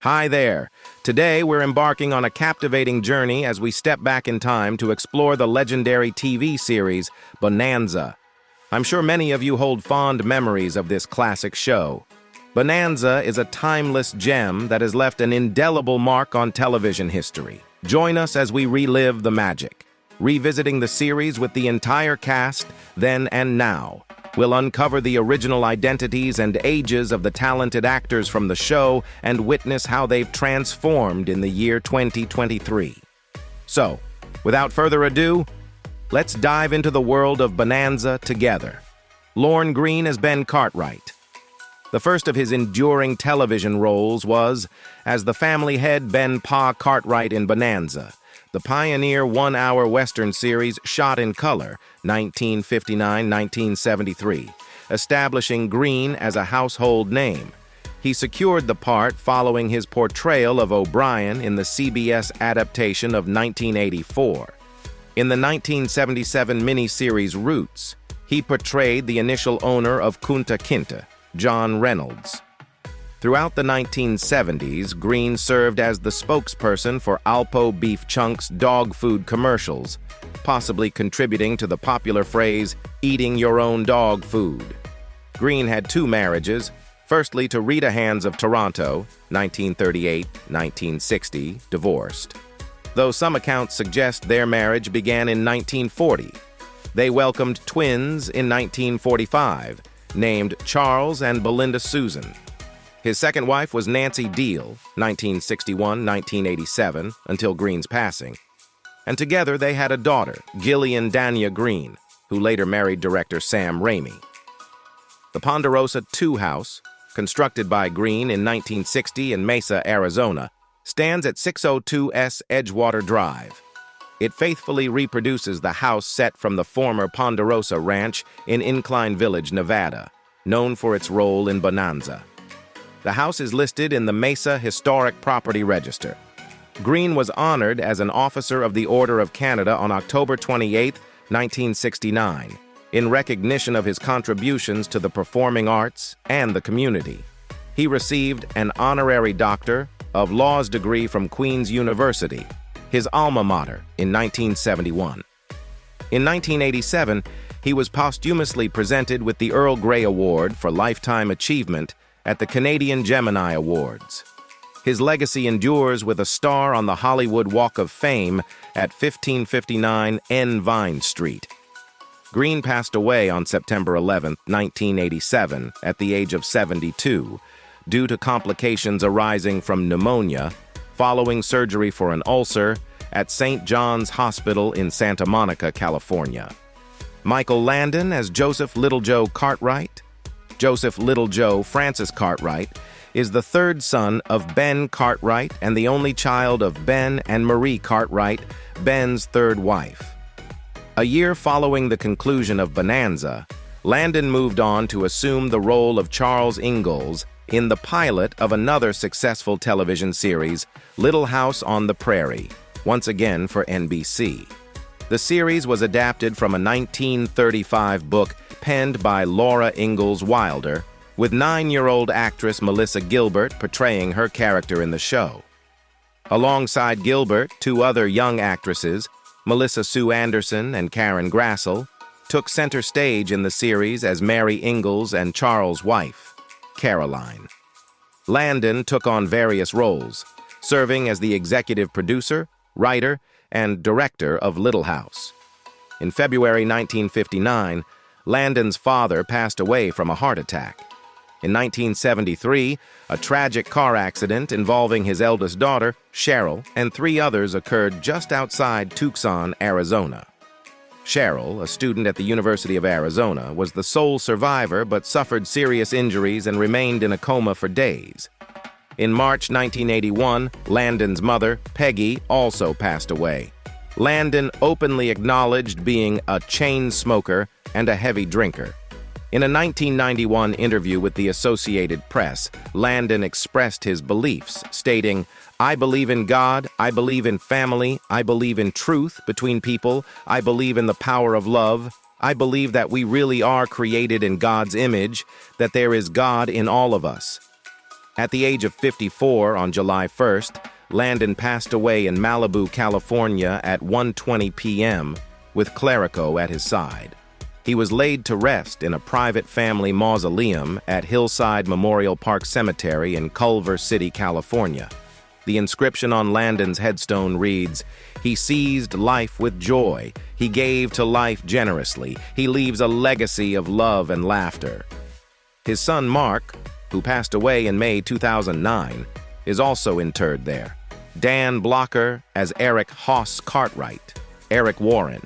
Hi there. Today we're embarking on a captivating journey as we step back in time to explore the legendary TV series Bonanza. I'm sure many of you hold fond memories of this classic show. Bonanza is a timeless gem that has left an indelible mark on television history. Join us as we relive the magic, revisiting the series with the entire cast, then and now. We'll uncover the original identities and ages of the talented actors from the show and witness how they've transformed in the year 2023. So, without further ado, let's dive into the world of Bonanza together. Laurence Green as Ben Cartwright. The first of his enduring television roles was as the family head Ben Pa Cartwright in Bonanza, the pioneer one-hour Western series shot in color, 1959-1973, establishing Green as a household name. He secured the part following his portrayal of O'Brien in the CBS adaptation of 1984. In the 1977 miniseries Roots, he portrayed the initial owner of Kunta Kinte, John Reynolds. Throughout the 1970s, Green served as the spokesperson for Alpo Beef Chunk's dog food commercials, possibly contributing to the popular phrase, eating your own dog food. Green had two marriages, firstly to Rita Hands of Toronto, 1938-1960, divorced. Though some accounts suggest their marriage began in 1940. They welcomed twins in 1945, named Charles and Belinda Susan. His second wife was Nancy Teal, 1961-1987, until Green's passing. And together they had a daughter, Gillian Dania Green, who later married director Sam Raimi. The Ponderosa II house, constructed by Green in 1960 in Mesa, Arizona, stands at 602 S Edgewater Drive. It faithfully reproduces the house set from the former Ponderosa Ranch in Incline Village, Nevada, known for its role in Bonanza. The house is listed in the Mesa Historic Property Register. Green was honored as an Officer of the Order of Canada on October 28, 1969, in recognition of his contributions to the performing arts and the community. He received an honorary Doctor of Laws degree from Queen's University, his alma mater, in 1971. In 1987, he was posthumously presented with the Earl Grey Award for Lifetime Achievement at the Canadian Gemini Awards. His legacy endures with a star on the Hollywood Walk of Fame at 1559 N Vine Street. Green passed away on September 11, 1987, at the age of 72, due to complications arising from pneumonia following surgery for an ulcer at St. John's Hospital in Santa Monica, California. Michael Landon as Joseph Little Joe Cartwright. Joseph Little Joe Francis Cartwright is the third son of Ben Cartwright and the only child of Ben and Marie Cartwright, Ben's third wife. A year following the conclusion of Bonanza, Landon moved on to assume the role of Charles Ingalls in the pilot of another successful television series, Little House on the Prairie, once again for NBC. The series was adapted from a 1935 book penned by Laura Ingalls Wilder, with 9-year-old actress Melissa Gilbert portraying her character in the show. Alongside Gilbert, two other young actresses, Melissa Sue Anderson and Karen Grassel, took center stage in the series as Mary Ingalls and Charles' wife, Caroline. Landon took on various roles, serving as the executive producer, writer, and director of Little House. In February 1959, Landon's father passed away from a heart attack. In 1973, a tragic car accident involving his eldest daughter, Cheryl, and 3 others occurred just outside Tucson, Arizona. Cheryl, a student at the University of Arizona, was the sole survivor but suffered serious injuries and remained in a coma for days. In March 1981, Landon's mother, Peggy, also passed away. Landon openly acknowledged being a chain smoker and a heavy drinker. In a 1991 interview with the Associated Press, Landon expressed his beliefs, stating, "I believe in God, I believe in family, I believe in truth between people, I believe in the power of love, I believe that we really are created in God's image, that there is God in all of us." At the age of 54 on July 1st, Landon passed away in Malibu, California at 1:20 p.m. with Clerico at his side. He was laid to rest in a private family mausoleum at Hillside Memorial Park Cemetery in Culver City, California. The inscription on Landon's headstone reads, "He seized life with joy. He gave to life generously. He leaves a legacy of love and laughter." His son Mark, who passed away in May 2009, is also interred there. Dan Blocker as Eric Hoss Cartwright. Eric Warren.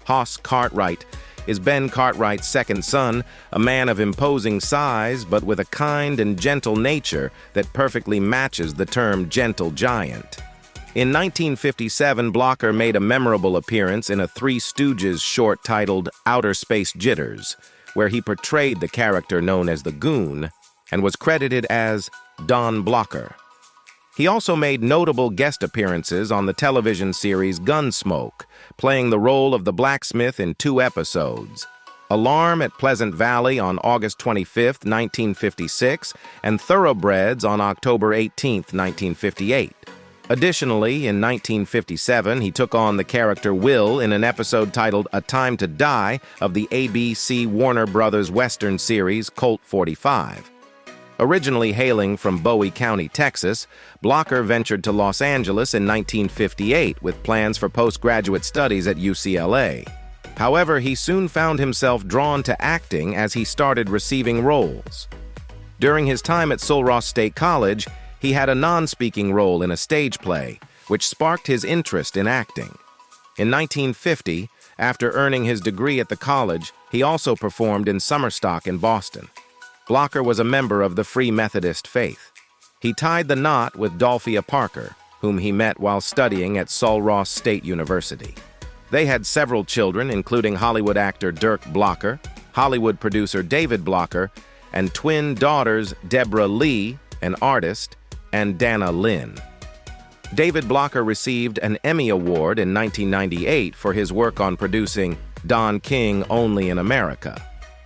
Hoss Cartwright is Ben Cartwright's second son, a man of imposing size but with a kind and gentle nature that perfectly matches the term gentle giant. In 1957, Blocker made a memorable appearance in a Three Stooges short titled Outer Space Jitters, where he portrayed the character known as the Goon and was credited as Don Blocker. He also made notable guest appearances on the television series Gunsmoke, playing the role of the blacksmith in 2 episodes, Alarm at Pleasant Valley on August 25, 1956, and Thoroughbreds on October 18, 1958. Additionally, in 1957, he took on the character Will in an episode titled A Time to Die of the ABC Warner Brothers Western series Colt 45. Originally hailing from Bowie County, Texas, Blocker ventured to Los Angeles in 1958 with plans for postgraduate studies at UCLA. However, he soon found himself drawn to acting as he started receiving roles. During his time at Sul Ross State College, he had a non-speaking role in a stage play, which sparked his interest in acting. In 1950, after earning his degree at the college, he also performed in summer stock in Boston. Blocker was a member of the Free Methodist faith. He tied the knot with Dolphia Parker, whom he met while studying at Sul Ross State University. They had several children, including Hollywood actor Durk Blocker, Hollywood producer David Blocker, and twin daughters Deborah Lee, an artist, and Dana Lynn. David Blocker received an Emmy Award in 1998 for his work on producing Don King Only in America.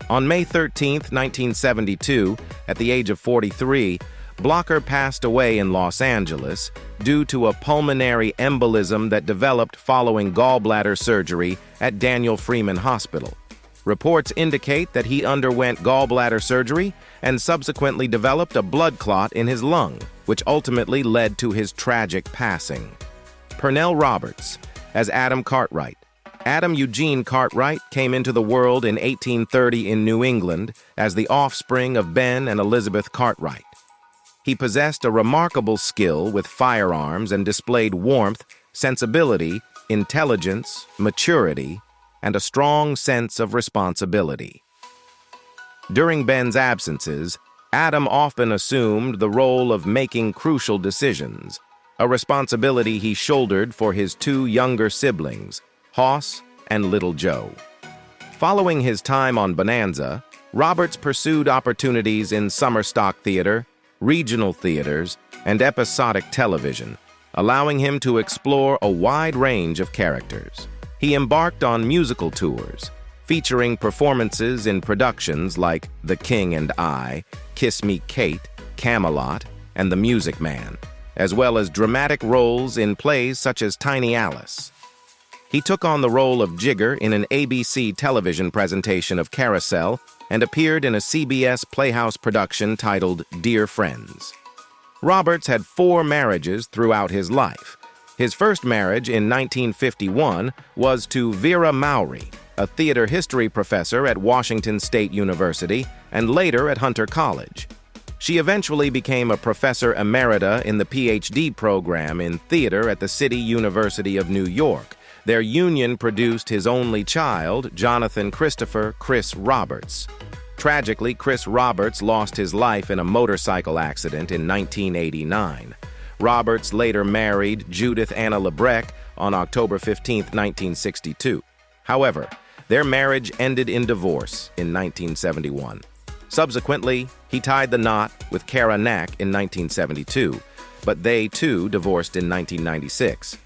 On May 13, 1972, at the age of 43, Blocker passed away in Los Angeles due to a pulmonary embolism that developed following gallbladder surgery at Daniel Freeman Hospital. Reports indicate that he underwent gallbladder surgery and subsequently developed a blood clot in his lung, which ultimately led to his tragic passing. Pernell Roberts as Adam Cartwright. Adam Eugene Cartwright came into the world in 1830 in New England as the offspring of Ben and Elizabeth Cartwright. He possessed a remarkable skill with firearms and displayed warmth, sensibility, intelligence, maturity, and a strong sense of responsibility. During Ben's absences, Adam often assumed the role of making crucial decisions, a responsibility he shouldered for his 2 younger siblings, Hoss and Little Joe. Following his time on Bonanza, Roberts pursued opportunities in summer stock theater, regional theaters, and episodic television, allowing him to explore a wide range of characters. He embarked on musical tours, featuring performances in productions like The King and I, Kiss Me Kate, Camelot, and The Music Man, as well as dramatic roles in plays such as Tiny Alice. He took on the role of Jigger in an ABC television presentation of Carousel and appeared in a CBS Playhouse production titled Dear Friends. Roberts had 4 marriages throughout his life. His first marriage in 1951 was to Vera Mowry, a theater history professor at Washington State University and later at Hunter College. She eventually became a professor emerita in the PhD program in theater at the City University of New York. Their union produced his only child, Jonathan Christopher "Chris" Roberts. Tragically, Chris Roberts lost his life in a motorcycle accident in 1989. Roberts later married Judith Anna Lebrecq on October 15, 1962. However, their marriage ended in divorce in 1971. Subsequently, he tied the knot with Cara Nack in 1972, but they too divorced in 1996.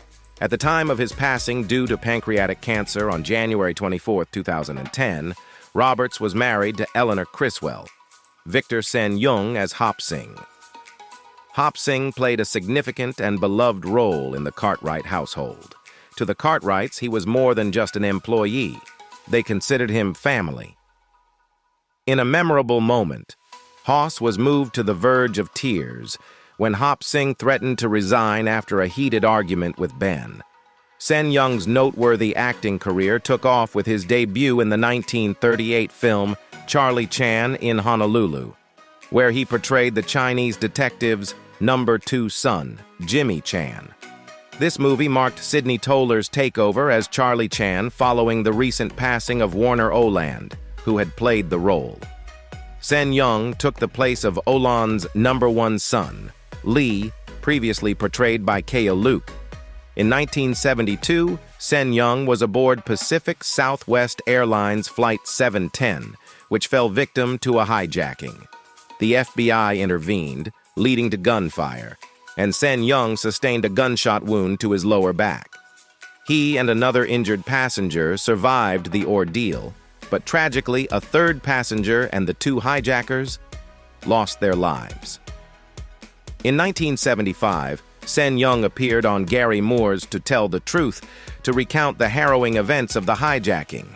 At the time of his passing due to pancreatic cancer on January 24, 2010, Roberts was married to Eleanor Criswell. Victor Sen Jung as Hop Sing. Hop Sing played a significant and beloved role in the Cartwright household. To the Cartwrights, he was more than just an employee. They considered him family. In a memorable moment, Hoss was moved to the verge of tears when Hop Sing threatened to resign after a heated argument with Ben. Sen Young's noteworthy acting career took off with his debut in the 1938 film Charlie Chan in Honolulu, where he portrayed the Chinese detective's number 2 son, Jimmy Chan. This movie marked Sidney Toller's takeover as Charlie Chan following the recent passing of Warner Oland, who had played the role. Sen Young took the place of Oland's number 1 son, Lee, previously portrayed by Kea Luke. In 1972, Sen Young was aboard Pacific Southwest Airlines Flight 710, which fell victim to a hijacking. The FBI intervened, leading to gunfire, and Sen Young sustained a gunshot wound to his lower back. He and another injured passenger survived the ordeal, but tragically, a third passenger and the 2 hijackers lost their lives. In 1975, Sen Young appeared on Gary Moore's To Tell the Truth to recount the harrowing events of the hijacking.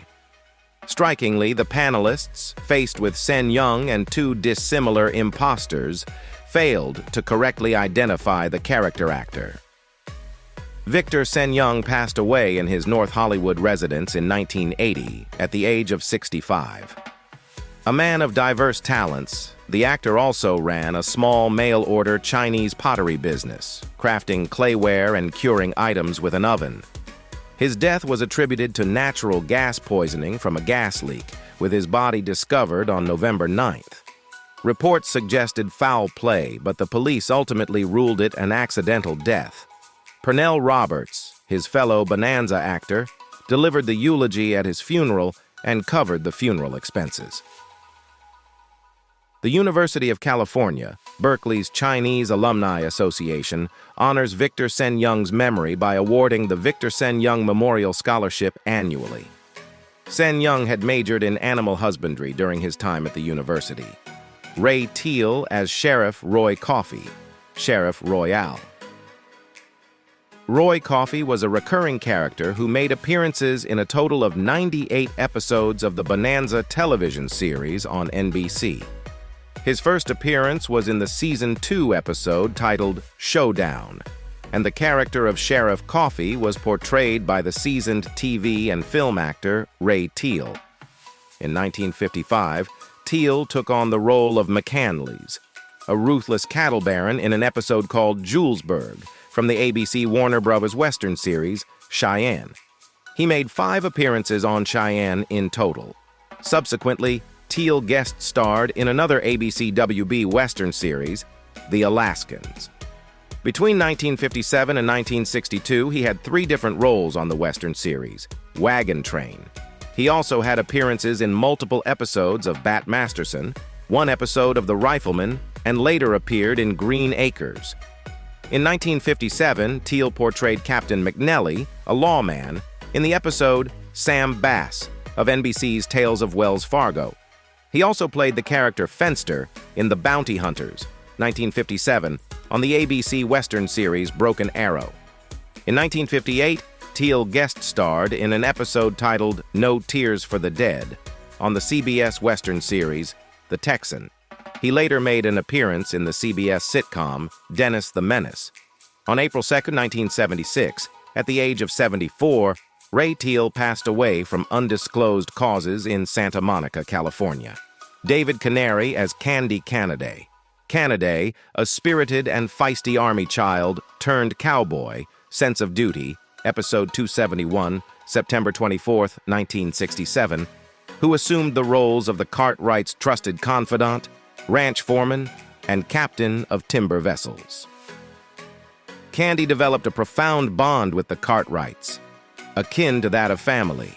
Strikingly, the panelists, faced with Sen Young and 2 dissimilar imposters, failed to correctly identify the character actor. Victor Sen Young passed away in his North Hollywood residence in 1980 at the age of 65. A man of diverse talents, the actor also ran a small mail-order Chinese pottery business, crafting clayware and curing items with an oven. His death was attributed to natural gas poisoning from a gas leak, with his body discovered on November 9th. Reports suggested foul play, but the police ultimately ruled it an accidental death. Pernell Roberts, his fellow Bonanza actor, delivered the eulogy at his funeral and covered the funeral expenses. The University of California, Berkeley's Chinese Alumni Association, honors Victor Sen Young's memory by awarding the Victor Sen Young Memorial Scholarship annually. Sen Young had majored in animal husbandry during his time at the university. Ray Teal as Sheriff Roy Coffey, Sheriff Royale. Roy Coffey was a recurring character who made appearances in a total of 98 episodes of the Bonanza television series on NBC. His first appearance was in the Season 2 episode titled Showdown, and the character of Sheriff Coffey was portrayed by the seasoned TV and film actor Ray Teal. In 1955, Teal took on the role of McCanley's, a ruthless cattle baron in an episode called Julesburg from the ABC Warner Bros. Western series Cheyenne. He made 5 appearances on Cheyenne in total. Subsequently, Teal guest-starred in another ABC WB Western series, The Alaskans. Between 1957 and 1962, he had 3 different roles on the Western series, Wagon Train. He also had appearances in multiple episodes of Bat Masterson, 1 episode of The Rifleman, and later appeared in Green Acres. In 1957, Teal portrayed Captain McNelly, a lawman, in the episode Sam Bass of NBC's Tales of Wells Fargo. He also played the character Fenster in The Bounty Hunters, 1957, on the ABC Western series Broken Arrow. In 1958, Teal guest-starred in an episode titled No Tears for the Dead on the CBS Western series The Texan. He later made an appearance in the CBS sitcom Dennis the Menace. On April 2, 1976, at the age of 74, Ray Teal passed away from undisclosed causes in Santa Monica, California. David Canary as Candy Canaday. Canaday, a spirited and feisty army child turned cowboy, sense of duty, episode 271, September 24, 1967, who assumed the roles of the Cartwrights' trusted confidant, ranch foreman, and captain of timber vessels. Candy developed a profound bond with the Cartwrights, akin to that of family.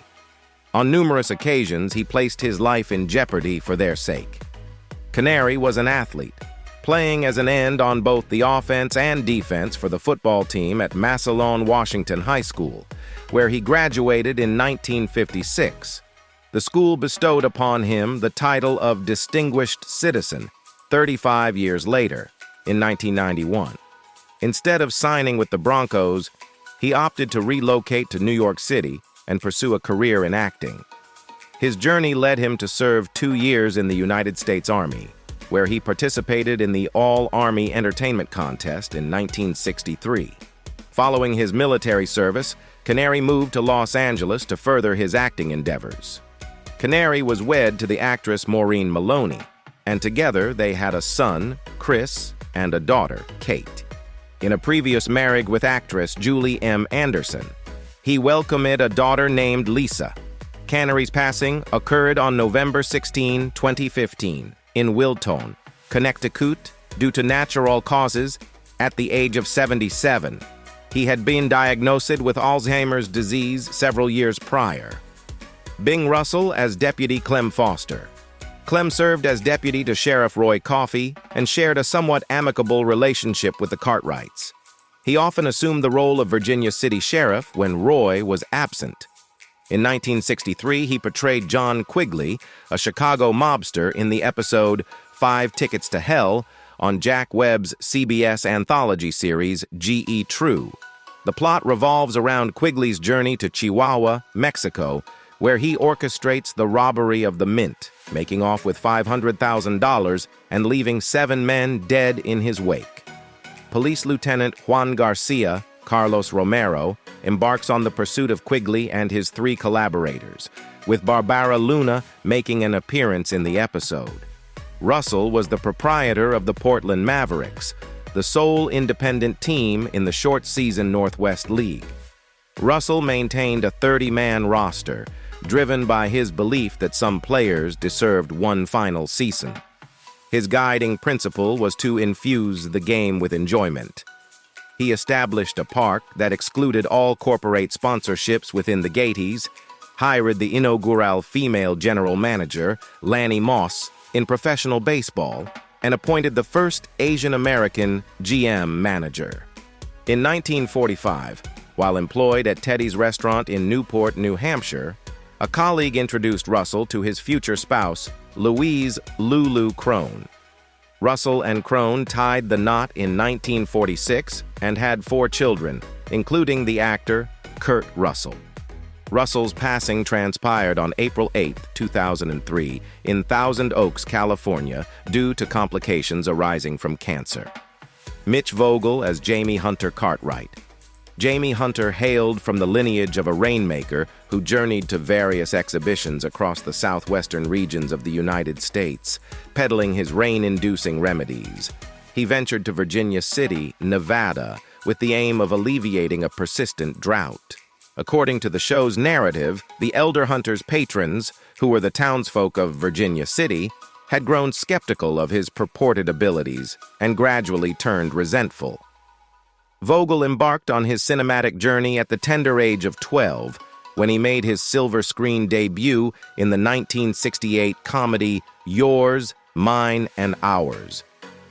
On numerous occasions, he placed his life in jeopardy for their sake. Canary was an athlete, playing as an end on both the offense and defense for the football team at Massillon, Washington High School, where he graduated in 1956. The school bestowed upon him the title of Distinguished Citizen 35 years later. in 1991. Instead of signing with the Broncos, he opted to relocate to New York City and pursue a career in acting. His journey led him to serve 2 years in the United States Army, where he participated in the All-Army Entertainment Contest in 1963. Following his military service, Canary moved to Los Angeles to further his acting endeavors. Canary was wed to the actress Maureen Maloney, and together they had a son, Chris, and a daughter, Kate. In a previous marriage with actress Julie M. Anderson, he welcomed a daughter named Lisa. Canary's passing occurred on November 16, 2015, in Wilton, Connecticut, due to natural causes at the age of 77. He had been diagnosed with Alzheimer's disease several years prior. Bing Russell as Deputy Clem Foster. Clem served as deputy to Sheriff Roy Coffey and shared a somewhat amicable relationship with the Cartwrights. He often assumed the role of Virginia City Sheriff when Roy was absent. In 1963, he portrayed John Quigley, a Chicago mobster, in the episode 5 Tickets to Hell on Jack Webb's CBS anthology series G.E. True. The plot revolves around Quigley's journey to Chihuahua, Mexico, where he orchestrates the robbery of the Mint, making off with $500,000 and leaving 7 men dead in his wake. Police Lieutenant Juan Garcia, Carlos Romero, embarks on the pursuit of Quigley and his 3 collaborators, with Barbara Luna making an appearance in the episode. Russell was the proprietor of the Portland Mavericks, the sole independent team in the short-season Northwest League. Russell maintained a 30-man roster, driven by his belief that some players deserved one final season. His guiding principle was to infuse the game with enjoyment. He established a park that excluded all corporate sponsorships within the gateys, hired the inaugural female general manager, Lanny Moss, in professional baseball, and appointed the first Asian American GM manager. In 1945, while employed at Teddy's restaurant in Newport, New Hampshire, a colleague introduced Russell to his future spouse, Louise Lulu Crone. Russell and Crone tied the knot in 1946 and had 4 children, including the actor Kurt Russell. Russell's passing transpired on April 8, 2003, in Thousand Oaks, California, due to complications arising from cancer. Mitch Vogel as Jamie Hunter Cartwright. Jamie Hunter hailed from the lineage of a rainmaker who journeyed to various exhibitions across the southwestern regions of the United States, peddling his rain-inducing remedies. He ventured to Virginia City, Nevada, with the aim of alleviating a persistent drought. According to the show's narrative, the elder Hunter's patrons, who were the townsfolk of Virginia City, had grown skeptical of his purported abilities and gradually turned resentful. Vogel embarked on his cinematic journey at the tender age of 12, when he made his silver screen debut in the 1968 comedy Yours, Mine, and Ours,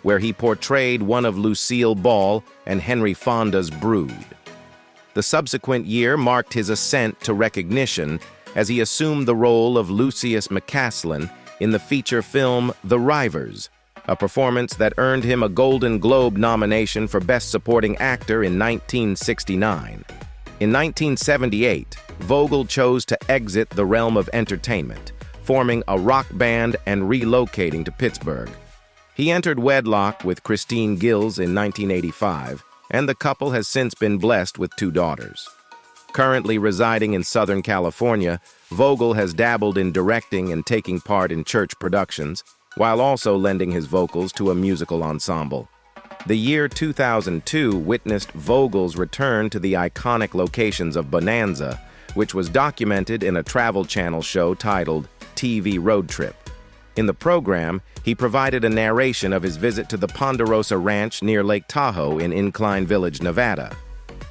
where he portrayed one of Lucille Ball and Henry Fonda's brood. The subsequent year marked his ascent to recognition as he assumed the role of Lucius McCaslin in the feature film The Rivers, a performance that earned him a Golden Globe nomination for Best Supporting Actor in 1969. In 1978, Vogel chose to exit the realm of entertainment, forming a rock band and relocating to Pittsburgh. He entered wedlock with Christine Gills in 1985, and the couple has since been blessed with 2 daughters. Currently residing in Southern California, Vogel has dabbled in directing and taking part in church productions, while also lending his vocals to a musical ensemble. The year 2002 witnessed Vogel's return to the iconic locations of Bonanza, which was documented in a Travel Channel show titled TV Road Trip. In the program, he provided a narration of his visit to the Ponderosa Ranch near Lake Tahoe in Incline Village, Nevada.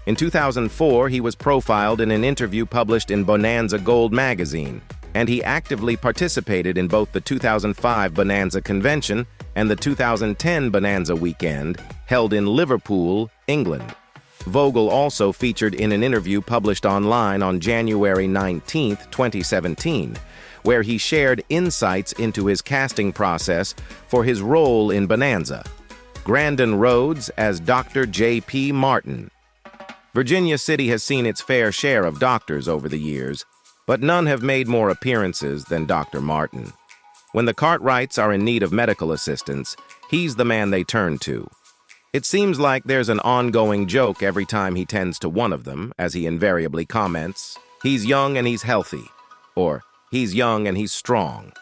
In 2004, he was profiled in an interview published in Bonanza Gold magazine, and he actively participated in both the 2005 Bonanza Convention and the 2010 Bonanza Weekend, held in Liverpool, England. Vogel also featured in an interview published online on January 19, 2017, where he shared insights into his casting process for his role in Bonanza. Grandin Rhodes as Dr. J.P. Martin. Virginia City has seen its fair share of doctors over the years, but none have made more appearances than Dr. Martin. When the Cartwrights are in need of medical assistance, he's the man they turn to. It seems like there's an ongoing joke every time he tends to one of them, as he invariably comments, "He's young and he's healthy," or "He's young and he's strong."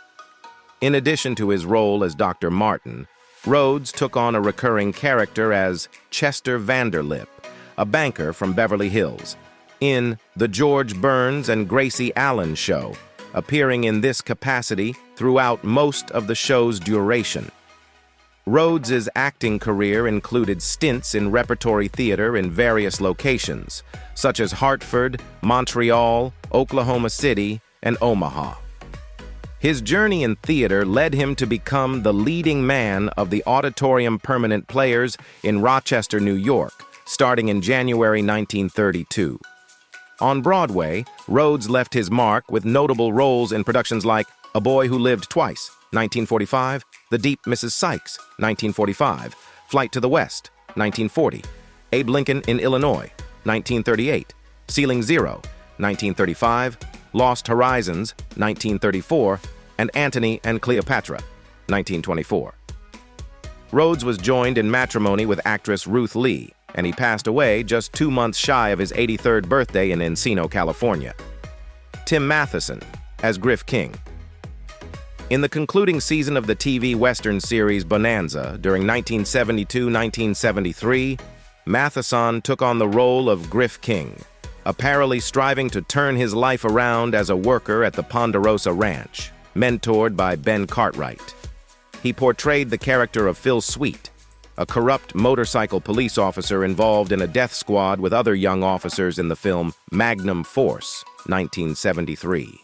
In addition to his role as Dr. Martin, Rhodes took on a recurring character as Chester Vanderlip, a banker from Beverly Hills, in The George Burns and Gracie Allen Show, appearing in this capacity throughout most of the show's duration. Rhodes's acting career included stints in repertory theater in various locations, such as Hartford, Montreal, Oklahoma City, and Omaha. His journey in theater led him to become the leading man of the Auditorium Permanent Players in Rochester, New York, starting in January 1932. On Broadway, Rhodes left his mark with notable roles in productions like A Boy Who Lived Twice, 1945, The Deep Mrs. Sykes, 1945, Flight to the West, 1940, Abe Lincoln in Illinois, 1938, Ceiling Zero, 1935, Lost Horizons, 1934, and Antony and Cleopatra, 1924. Rhodes was joined in matrimony with actress Ruth Lee, and he passed away just 2 months shy of his 83rd birthday in Encino, California. Tim Matheson as Griff King. In the concluding season of the TV Western series Bonanza during 1972-1973, Matheson took on the role of Griff King, apparently striving to turn his life around as a worker at the Ponderosa Ranch, mentored by Ben Cartwright. He portrayed the character of Phil Sweet, a corrupt motorcycle police officer involved in a death squad with other young officers in the film Magnum Force, 1973.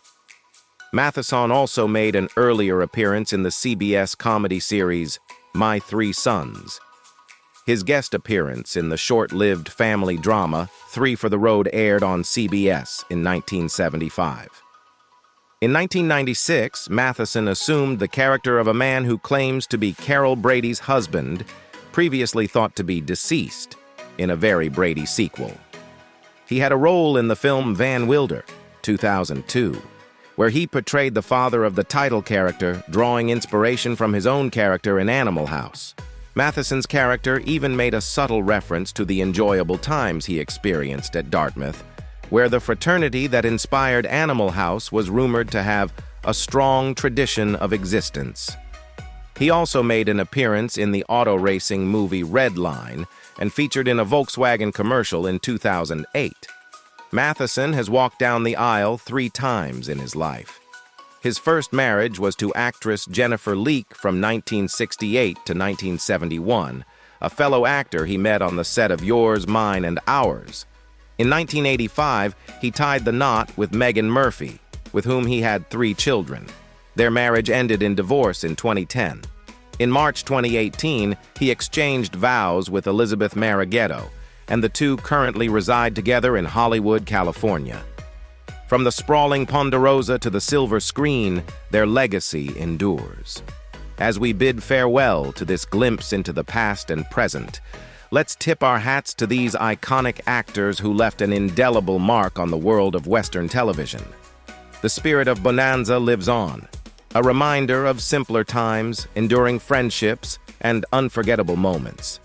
Matheson also made an earlier appearance in the CBS comedy series My Three Sons. His guest appearance in the short-lived family drama Three for the Road aired on CBS in 1975. In 1996, Matheson assumed the character of a man who claims to be Carol Brady's husband, previously thought to be deceased, in a Very Brady sequel. He had a role in the film Van Wilder, 2002, where he portrayed the father of the title character, drawing inspiration from his own character in Animal House. Matheson's character even made a subtle reference to the enjoyable times he experienced at Dartmouth, where the fraternity that inspired Animal House was rumored to have a strong tradition of existence. He also made an appearance in the auto racing movie Red Line and featured in a Volkswagen commercial in 2008. Matheson has walked down the aisle 3 times in his life. His first marriage was to actress Jennifer Leake from 1968 to 1971, a fellow actor he met on the set of Yours, Mine, and Ours. In 1985, he tied the knot with Megan Murphy, with whom he had 3 children. Their marriage ended in divorce in 2010. In March 2018, he exchanged vows with Elizabeth Marighetto, and the two currently reside together in Hollywood, California. From the sprawling Ponderosa to the silver screen, their legacy endures. As we bid farewell to this glimpse into the past and present, let's tip our hats to these iconic actors who left an indelible mark on the world of Western television. The spirit of Bonanza lives on, a reminder of simpler times, enduring friendships, and unforgettable moments.